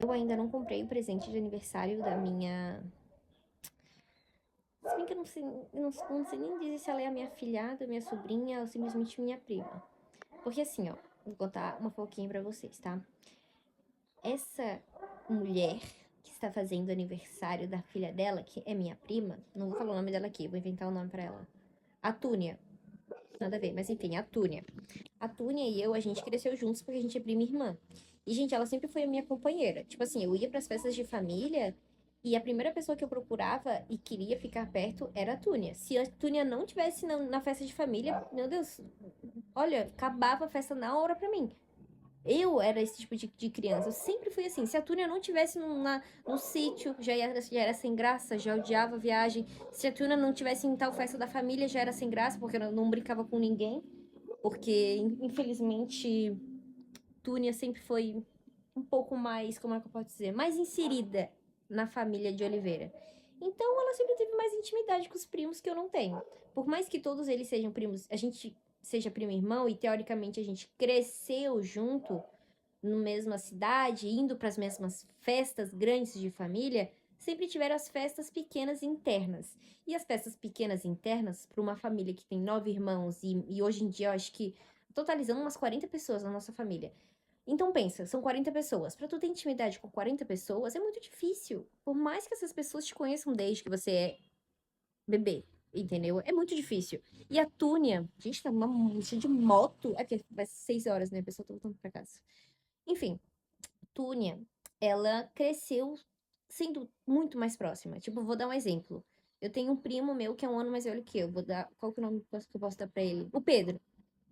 Eu ainda não comprei o presente de aniversário da minha... Se bem que eu não sei nem dizer se ela é a minha filhada, minha sobrinha ou simplesmente minha prima. Porque assim, ó, vou contar uma foquinha pra vocês, tá? Essa mulher que está fazendo aniversário da filha dela, que é minha prima, não vou falar o nome dela aqui, vou inventar o nome pra ela. A Túnia. Nada a ver, mas enfim, a Túnia. A Túnia e eu, a gente cresceu juntos porque a gente é prima e irmã. E, gente, ela sempre foi a minha companheira. Tipo assim, eu ia pras festas de família e a primeira pessoa que eu procurava e queria ficar perto era a Túnia. Se a Túnia não tivesse na festa de família, meu Deus, olha, acabava a festa na hora pra mim. Eu era esse tipo de criança. Eu sempre fui assim. Se a Túnia não tivesse no sítio, já era sem graça, já odiava a viagem. Se a Túnia não tivesse em tal festa da família, já era sem graça, porque eu não brincava com ninguém. Porque, infelizmente, Túnia sempre foi um pouco mais, como é que eu posso dizer, mais inserida na família de Oliveira. Então, ela sempre teve mais intimidade com os primos que eu não tenho. Por mais que todos eles sejam primos, a gente seja primo e irmão e teoricamente a gente cresceu junto na mesma cidade, indo para as mesmas festas grandes de família, sempre tiveram as festas pequenas internas. E as festas pequenas internas, para uma família que tem 9 irmãos, e hoje em dia eu acho que totalizando umas 40 pessoas na nossa família. Então pensa, são 40 pessoas. Pra tu ter intimidade com 40 pessoas é muito difícil. Por mais que essas pessoas te conheçam desde que você é bebê, entendeu? É muito difícil. E a Túnia, gente, tá uma mancha de moto. É porque vai 6 horas, né? A pessoa tá voltando pra casa. Enfim, Túnia, ela cresceu sendo muito mais próxima. Tipo, vou dar um exemplo. Eu tenho um primo meu que é um ano mais velho que eu. Vou dar. Qual que é o nome que eu posso dar pra ele? O Pedro.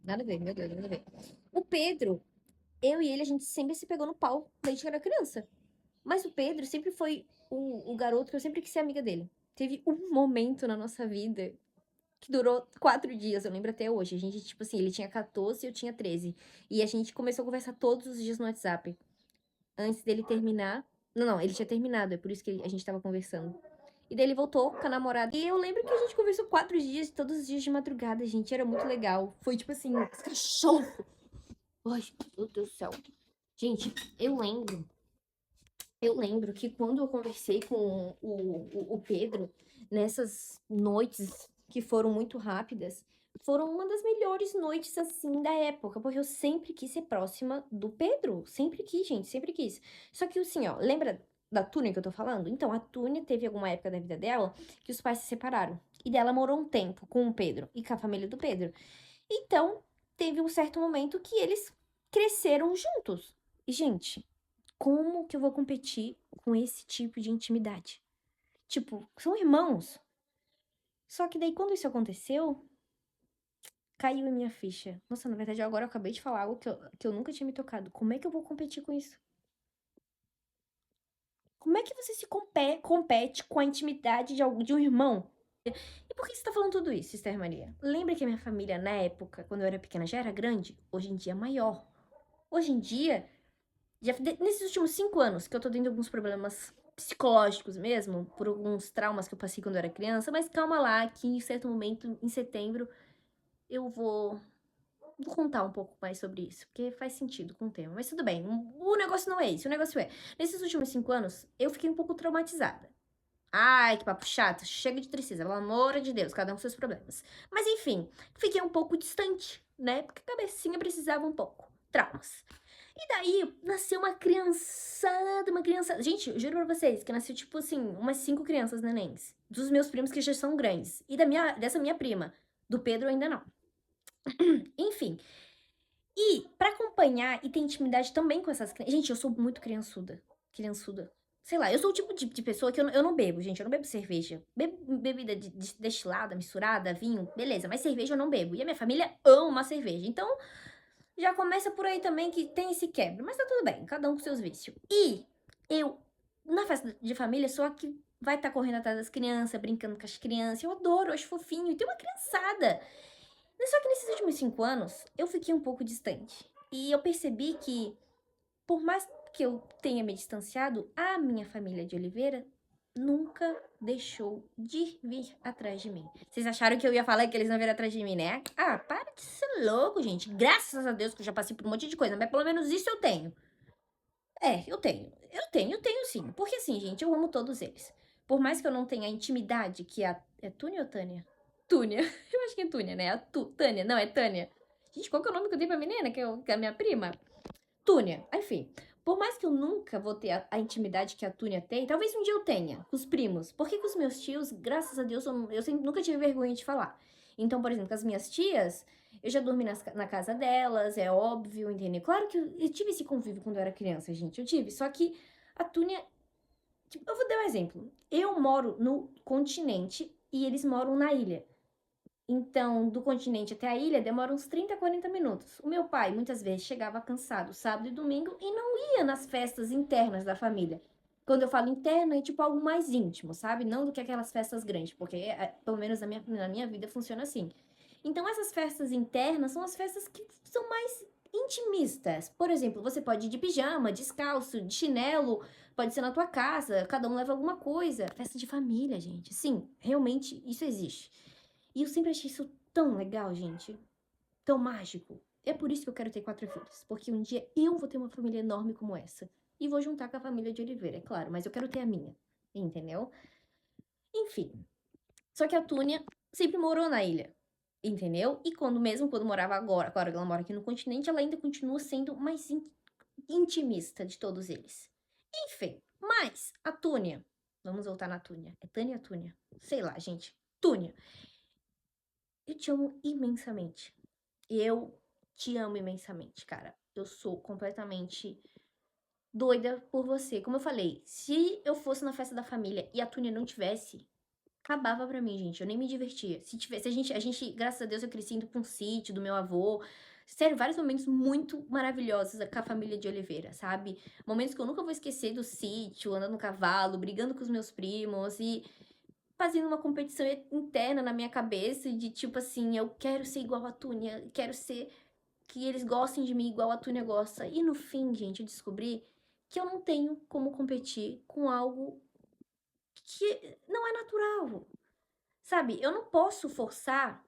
Nada a ver, meu Deus, nada a ver. O Pedro, eu e ele, a gente sempre se pegou no pau desde que era criança. Mas o Pedro sempre foi o garoto que eu sempre quis ser amiga dele. Teve um momento na nossa vida que durou 4 dias, eu lembro até hoje. A gente, tipo assim, ele tinha 14 e eu tinha 13. E a gente começou a conversar todos os dias no WhatsApp. Antes dele terminar. Não, não, ele tinha terminado, é por isso que a gente tava conversando. E daí ele voltou com a namorada. E eu lembro que a gente conversou 4 dias, todos os dias de madrugada, gente. Era muito legal. Foi tipo assim, cachorro. Ai, meu Deus do céu. Gente, eu lembro que quando eu conversei com o Pedro, nessas noites que foram muito rápidas, foram uma das melhores noites, assim, da época, porque eu sempre quis ser próxima do Pedro. Sempre quis, gente, sempre quis. Só que, assim, ó, lembra da Túnia que eu tô falando? Então, a Túnia teve alguma época da vida dela que os pais se separaram. E dela morou um tempo com o Pedro e com a família do Pedro. Então, teve um certo momento que eles cresceram juntos. E, gente, como que eu vou competir com esse tipo de intimidade? Tipo, são irmãos. Só que daí, quando isso aconteceu, caiu em minha ficha. Nossa, na verdade, agora eu acabei de falar algo que eu nunca tinha me tocado. Como é que eu vou competir com isso? Como é que você se compete com a intimidade de um irmão? E por que você tá falando tudo isso, Esther Maria? Lembra que a minha família, na época, quando eu era pequena, já era grande? Hoje em dia é maior. Hoje em dia, nesses últimos 5 anos, que eu tô tendo alguns problemas psicológicos mesmo, por alguns traumas que eu passei quando eu era criança, mas calma lá, que em certo momento, em setembro, eu vou contar um pouco mais sobre isso, porque faz sentido com o tema. Mas tudo bem, o negócio não é esse, o negócio é, nesses últimos 5 anos, eu fiquei um pouco traumatizada. Ai, que papo chato, chega de tristeza, pelo amor de Deus, cada um com seus problemas. Mas enfim, fiquei um pouco distante, né? Porque a cabecinha precisava um pouco. Traumas. E daí, nasceu uma criançada, uma criança. Gente, eu juro pra vocês que nasceu, tipo assim, umas 5 crianças nenéns. Dos meus primos que já são grandes. E dessa minha prima. Do Pedro ainda não. Enfim. E pra acompanhar e ter intimidade também com essas crianças. Gente, eu sou muito criançuda. Criançuda. Sei lá, eu sou o tipo de pessoa que eu não bebo, gente. Eu não bebo cerveja. Bebo bebida destilada, misturada, vinho, beleza. Mas cerveja eu não bebo. E a minha família ama cerveja. Então, já começa por aí também que tem esse quebra. Mas tá tudo bem, cada um com seus vícios. E eu, na festa de família, sou a que vai estar correndo atrás das crianças, brincando com as crianças. Eu adoro, eu acho fofinho. E tem uma criançada. Só que nesses últimos 5 anos, eu fiquei um pouco distante. E eu percebi que, por mais que eu tenha me distanciado, a minha família de Oliveira nunca deixou de vir atrás de mim. Vocês acharam que eu ia falar que eles não vieram atrás de mim, né? Ah, para de ser louco, gente. Graças a Deus que eu já passei por um monte de coisa, mas pelo menos isso eu tenho. É, eu tenho sim. Porque assim, gente, eu amo todos eles. Por mais que eu não tenha a intimidade que a é Túnia ou Tânia? Túnia, eu acho que é Túnia, né, a Tânia, não, é Tânia. Gente, qual que é o nome que eu dei pra menina, que é a minha prima? Túnia, enfim. Por mais que eu nunca vou ter a intimidade que a Túnia tem, talvez um dia eu tenha, com os primos. Porque com os meus tios, graças a Deus, eu sempre, nunca tive vergonha de falar. Então, por exemplo, com as minhas tias, eu já dormi na casa delas, é óbvio, entendeu? Claro que eu tive esse convívio quando eu era criança, gente, eu tive. Só que a Túnia, tipo, eu vou dar um exemplo. Eu moro no continente e eles moram na ilha. Então, do continente até a ilha demora uns 30, 40 minutos. O meu pai muitas vezes chegava cansado sábado e domingo e não ia nas festas internas da família. Quando eu falo interno, é tipo algo mais íntimo, sabe? Não do que aquelas festas grandes, porque pelo menos na minha vida funciona assim. Então, essas festas internas são as festas que são mais intimistas. Por exemplo, você pode ir de pijama, descalço, de chinelo, pode ser na tua casa, cada um leva alguma coisa. Festa de família, gente. Sim, realmente isso existe. E eu sempre achei isso tão legal, gente. Tão mágico. É por isso que eu quero ter 4 filhos. Porque um dia eu vou ter uma família enorme como essa. E vou juntar com a família de Oliveira, é claro. Mas eu quero ter a minha. Entendeu? Enfim. Só que a Túnia sempre morou na ilha. Entendeu? E mesmo quando morava agora que ela mora aqui no continente, ela ainda continua sendo mais intimista de todos eles. Enfim. Mas a Túnia. Vamos voltar na Túnia. É Tânia ou Túnia? Sei lá, gente. Túnia. Eu te amo imensamente. Eu te amo imensamente, cara. Eu sou completamente doida por você. Como eu falei, se eu fosse na festa da família e a Túnia não tivesse, acabava pra mim, gente. Eu nem me divertia. Se tivesse, a gente, graças a Deus, eu cresci indo pra um sítio do meu avô. Sério, vários momentos muito maravilhosos com a família de Oliveira, sabe? Momentos que eu nunca vou esquecer do sítio, andando no cavalo, brigando com os meus primos e fazendo uma competição interna na minha cabeça de tipo assim, eu quero ser igual a Túnia, quero ser que eles gostem de mim igual a Túnia gosta. E no fim, gente, eu descobri que eu não tenho como competir com algo que não é natural. Sabe? Eu não posso forçar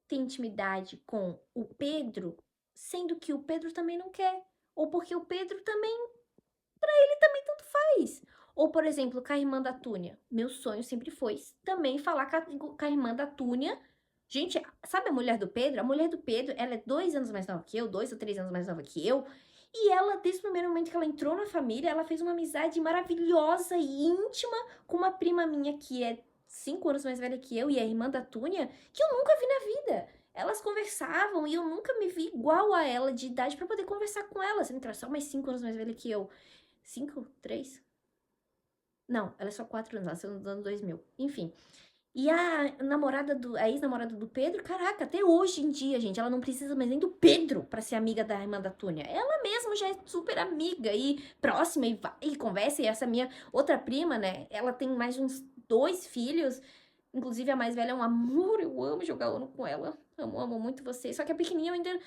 ter intimidade com o Pedro, sendo que o Pedro também não quer. Ou porque o Pedro também tanto faz. Ou, por exemplo, com a irmã da Túnia. Meu sonho sempre foi também falar com a irmã da Túnia. Gente, sabe a mulher do Pedro? A mulher do Pedro, ela é 2 anos mais nova que eu, 2 ou 3 anos mais nova que eu. E ela, desde o primeiro momento que ela entrou na família, ela fez uma amizade maravilhosa e íntima com uma prima minha que é 5 anos mais velha que eu e a irmã da Túnia, que eu nunca vi na vida. Elas conversavam e eu nunca me vi igual a ela de idade pra poder conversar com ela, sendo que ela é só mais 5 anos mais velha que eu. 5? 3? Não, ela é só 4 anos, ela nasceu nos anos 2000. Enfim. E a ex-namorada do Pedro, caraca, até hoje em dia, gente, ela não precisa mais nem do Pedro pra ser amiga da irmã da Túnia. Ela mesma já é super amiga e próxima e vai e conversa. E essa minha outra prima, né, ela tem mais de uns 2 filhos. Inclusive, a mais velha é um amor, eu amo jogar Uno com ela. Amo, amo muito você. Só que a pequenininha eu ainda.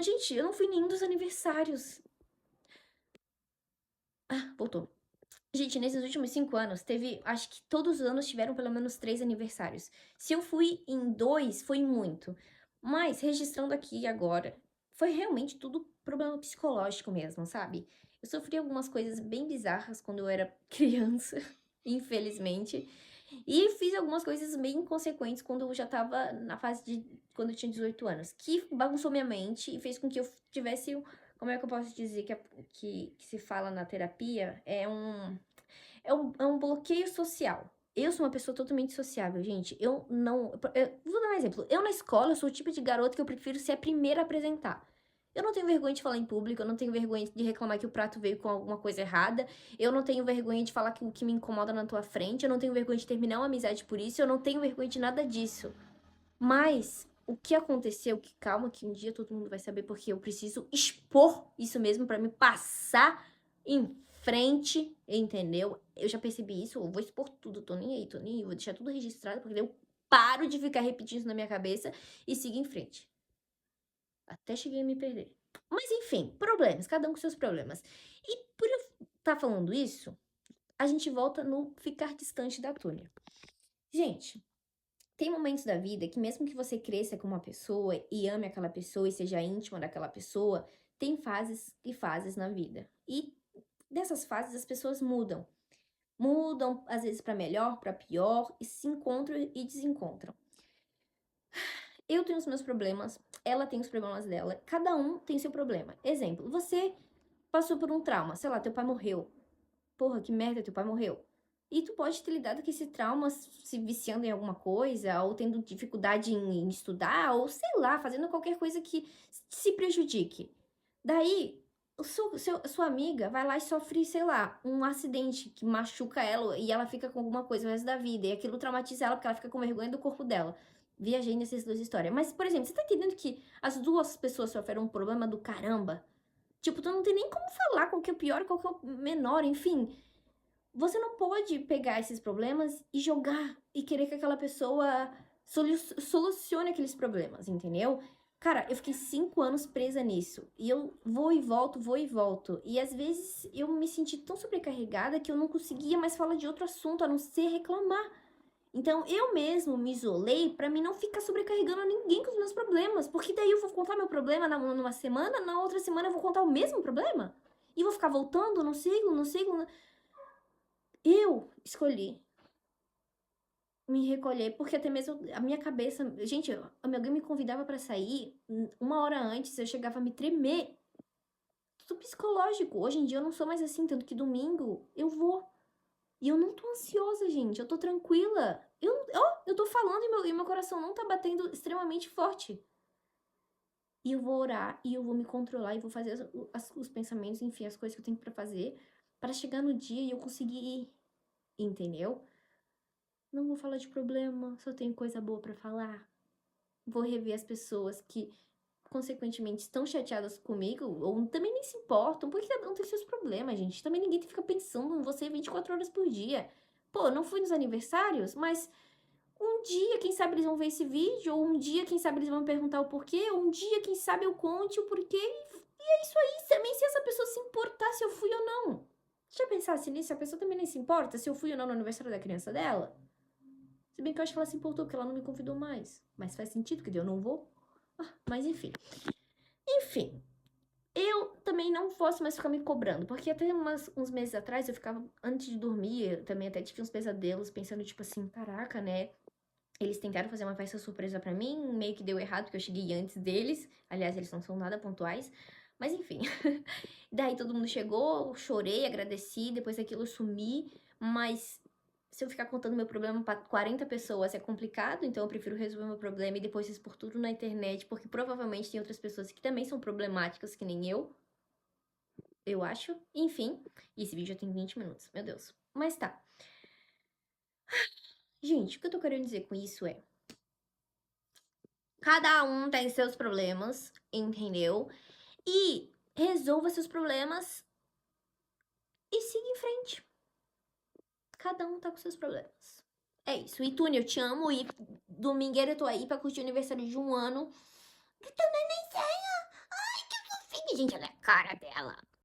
Gente, eu não fui em nenhum dos aniversários. Ah, voltou. Gente, nesses últimos 5 anos, teve. Acho que todos os anos tiveram pelo menos 3 aniversários. Se eu fui em dois, foi muito. Mas, registrando aqui agora, foi realmente tudo problema psicológico mesmo, sabe? Eu sofri algumas coisas bem bizarras quando eu era criança, infelizmente. E fiz algumas coisas bem inconsequentes quando eu já tava na fase de. Quando eu tinha 18 anos. Que bagunçou minha mente e fez com que eu tivesse. Como é que eu posso dizer que se fala na terapia? É um bloqueio social. Eu sou uma pessoa totalmente sociável, gente. Eu não. Vou dar um exemplo. Eu na escola eu sou o tipo de garota que eu prefiro ser a primeira a apresentar. Eu não tenho vergonha de falar em público, eu não tenho vergonha de reclamar que o prato veio com alguma coisa errada, eu não tenho vergonha de falar que o que me incomoda na tua frente, eu não tenho vergonha de terminar uma amizade por isso, eu não tenho vergonha de nada disso. Mas o que aconteceu, que calma, que um dia todo mundo vai saber, porque eu preciso expor isso mesmo pra me passar em frente, entendeu? Eu já percebi isso, eu vou expor tudo, tô nem aí, vou deixar tudo registrado, porque eu paro de ficar repetindo isso na minha cabeça e sigo em frente. Até cheguei a me perder. Mas enfim, problemas, cada um com seus problemas. E por eu estar falando isso, a gente volta no ficar distante da Túnia. Gente, tem momentos da vida que mesmo que você cresça com uma pessoa e ame aquela pessoa e seja íntima daquela pessoa, tem fases e fases na vida. E dessas fases as pessoas mudam. Mudam, às vezes, pra melhor, pra pior, e se encontram e desencontram. Eu tenho os meus problemas, ela tem os problemas dela, cada um tem seu problema. Exemplo, você passou por um trauma, sei lá, teu pai morreu. Porra, que merda, teu pai morreu. E tu pode ter lidado com esse trauma se viciando em alguma coisa, ou tendo dificuldade em estudar, ou sei lá, fazendo qualquer coisa que se prejudique. Daí, sua amiga vai lá e sofre, sei lá, um acidente que machuca ela e ela fica com alguma coisa o resto da vida. E aquilo traumatiza ela porque ela fica com vergonha do corpo dela. Viajei nessas duas histórias. Mas, por exemplo, você tá entendendo que as duas pessoas sofreram um problema do caramba? Tipo, tu não tem nem como falar qual que é o pior e qual que é o menor, enfim. Você não pode pegar esses problemas e jogar e querer que aquela pessoa solucione aqueles problemas, entendeu? Cara, eu fiquei 5 anos presa nisso. E eu vou e volto, vou e volto. E às vezes eu me senti tão sobrecarregada que eu não conseguia mais falar de outro assunto a não ser reclamar. Então eu mesmo me isolei pra mim não ficar sobrecarregando ninguém com os meus problemas. Porque daí eu vou contar meu problema numa semana, na outra semana eu vou contar o mesmo problema. E vou ficar voltando no ciclo, no ciclo. Eu escolhi me recolher, porque até mesmo a minha cabeça. Gente, alguém me convidava pra sair, 1 hora antes eu chegava a me tremer. Tudo psicológico. Hoje em dia eu não sou mais assim, tanto que domingo eu vou. E eu não tô ansiosa, gente, eu tô tranquila. Eu tô falando e meu coração não tá batendo extremamente forte. E eu vou orar, e eu vou me controlar, e vou fazer os pensamentos, enfim, as coisas que eu tenho pra fazer, pra chegar no dia e eu conseguir ir, entendeu? Não vou falar de problema, só tenho coisa boa pra falar. Vou rever as pessoas que, consequentemente, estão chateadas comigo, ou também nem se importam, porque cada um tem seus problemas, gente. Também ninguém fica pensando em você 24 horas por dia. Pô, não fui nos aniversários, mas um dia, quem sabe, eles vão ver esse vídeo, ou um dia, quem sabe, eles vão me perguntar o porquê, ou um dia, quem sabe, eu conte o porquê, e é isso aí. Também se essa pessoa se importar se eu fui ou não. Já pensasse nisso? A pessoa também nem se importa se eu fui ou não no aniversário da criança dela? Se bem que eu acho que ela se importou, porque ela não me convidou mais. Mas faz sentido, que eu não vou. Mas enfim. Enfim. Eu também não posso mais ficar me cobrando. Porque até uns meses atrás eu ficava, antes de dormir, eu também até tive uns pesadelos, pensando, tipo assim, caraca, né? Eles tentaram fazer uma festa surpresa pra mim, meio que deu errado, porque eu cheguei antes deles. Aliás, eles não são nada pontuais. Mas enfim. Daí todo mundo chegou, eu chorei, agradeci, depois daquilo eu sumi. Mas se eu ficar contando meu problema pra 40 pessoas é complicado, então eu prefiro resolver meu problema e depois expor tudo na internet, porque provavelmente tem outras pessoas que também são problemáticas, que nem eu acho. Enfim, e esse vídeo já tem 20 minutos, meu Deus. Mas tá. Gente, o que eu tô querendo dizer com isso é: cada um tem seus problemas, entendeu? E resolva seus problemas e siga em frente. Cada um tá com seus problemas. É isso. E Tune, eu te amo. E domingueira eu tô aí pra curtir o aniversário de 1 ano. Que também nem sei. Ai, que fofinha. Gente, olha a cara dela.